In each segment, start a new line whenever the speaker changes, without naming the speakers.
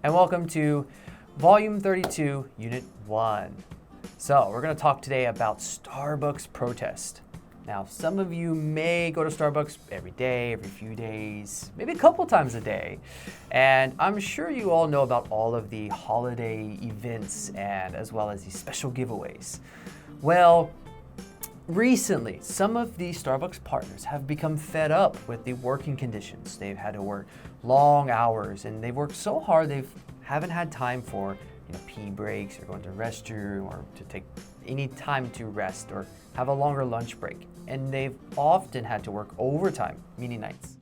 and welcome to Volume 32, Unit 1. So, we're going to talk today about Starbucks protest. Now, some of you may go to Starbucks every day, every few days, maybe a couple times a day. And I'm sure you all know about all of the holiday events and as well as the special giveaways. Well, recently, some of the Starbucks partners have become fed up with the working conditions. They've had to work long hours and they've worked so hard they haven't had time for pee breaks or going to the restroom or to take any time to rest or have a longer lunch break. And they've often had to work overtime, meaning nights.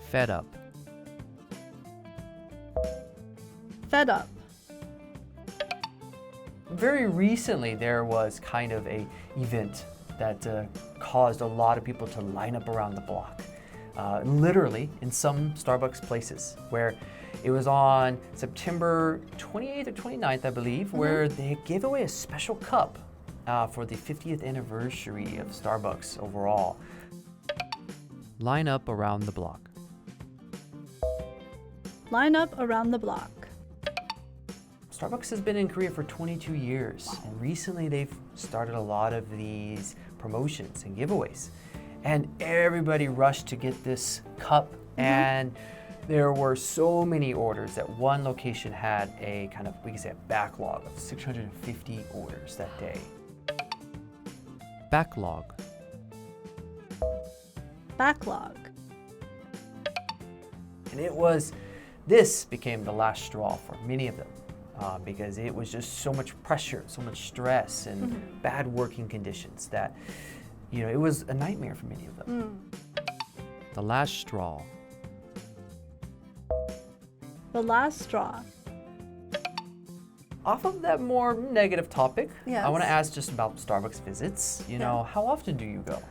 Fed up.
Fed up.
Very recently, there was kind of an event that caused a lot of people to line up around the block. Literally in some Starbucks places where it was on September 28th or 29th, I believe, where they gave away a special cup for the 50th anniversary of Starbucks overall. Line up around the block.
Line up around the block.
Starbucks has been in Korea for 22 years, and recently they've started a lot of these promotions and giveaways. And everybody rushed to get this cup, and there were so many orders that one location had a kind of, we could say, a backlog of 650 orders that day. Backlog.
Backlog.
And this became the last straw for many of them because it was just so much pressure, so much stress and bad working conditions that, it was a nightmare for many of them. The last straw.
The last straw.
Off of that more negative topic,
Yes.
I want to ask just about Starbucks visits. How often do you go?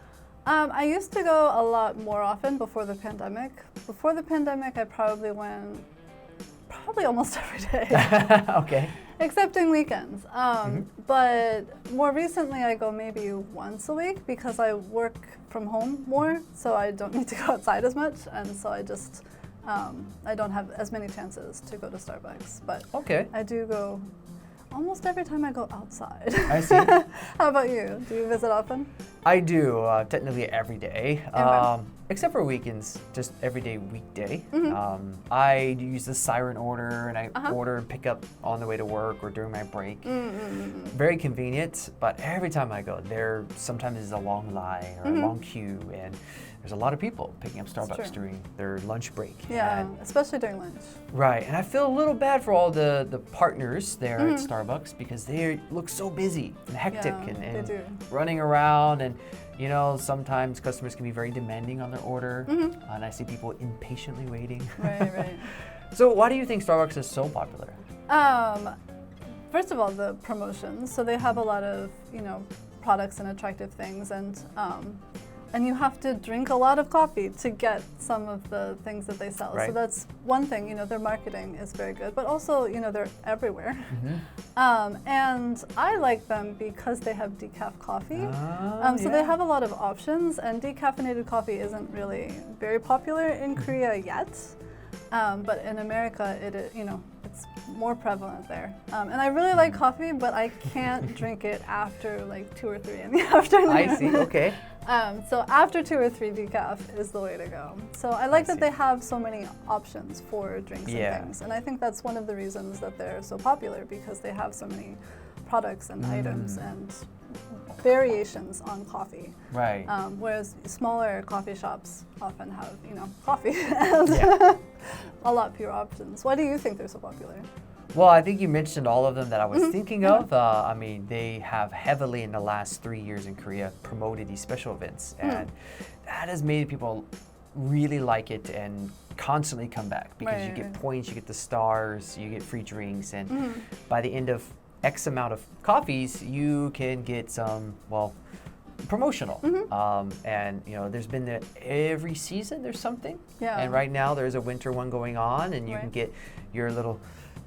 I used to go a lot more often before the pandemic. Before the pandemic, I probably went almost every day.
Okay.
Excepting weekends. But more recently, I go maybe once a week because I work from home more, so I don't need to go outside as much, and so I just I don't have as many chances to go to Starbucks. But
Okay.
I do go almost every time I go outside.
I see.
How about you? Do you visit often?
I do, technically every day,
Okay.
except for weekends, just everyday weekday. I use the siren order and I order and pick up on the way to work or during my break. Very convenient, but every time I go, there sometimes is a long line or a long queue, and there's a lot of people picking up Starbucks during their lunch break.
Yeah,
And,
especially during lunch.
right, and I feel a little bad for all the partners there at Starbucks because they look so busy and hectic
Yeah, they
and
do.
running around, and sometimes customers can be very demanding on their order, and I see people impatiently waiting.
Right.
So why do you think Starbucks is so popular?
First of all, the promotions. So they have a lot of, products and attractive things, and you have to drink a lot of coffee to get some of the things that they sell.
Right.
So that's one thing, their marketing is very good, but also, they're everywhere. And I like them because they have decaf coffee. So they have a lot of options, and decaffeinated coffee isn't really very popular in Korea yet. But in America, it's more prevalent there. And I really like coffee, but I can't drink it after like 2 or 3 in the afternoon.
I see, okay.
So after 2 or 3 decaf is the way to go. So I like that they have so many options for drinks and things. And I think that's one of the reasons that they're so popular, because they have so many products and items and variations on coffee.
Right.
Whereas smaller coffee shops often have, coffee and a lot fewer options. Why do you think they're so popular?
Well, I think you mentioned all of them that I was thinking of. They have heavily in the last 3 years in Korea promoted these special events, and that has made people really like it and constantly come back because you get points, you get the stars, you get free drinks, and by the end of X amount of coffees, you can get some, promotional. And there's been every season there's something.
Yeah.
And right now there's a winter one going on, and you can get your little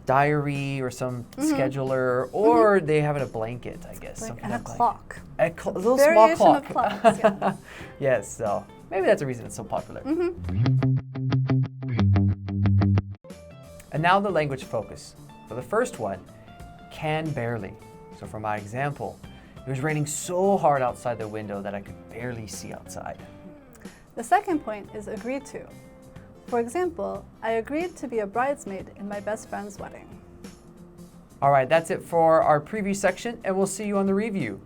diary or some scheduler, or they have it a blanket, I guess.
Like, and a clock.
A little
Variation
small
of
clock.
clocks, yeah.
Yes, so maybe that's the reason it's so popular. And now the language focus. For the first one, can barely. So for my example, it was raining so hard outside the window that I could barely see outside.
The second point is agreed to. For example, I agreed to be a bridesmaid in my best friend's wedding.
All right, that's it for our preview section, and we'll see you on the review.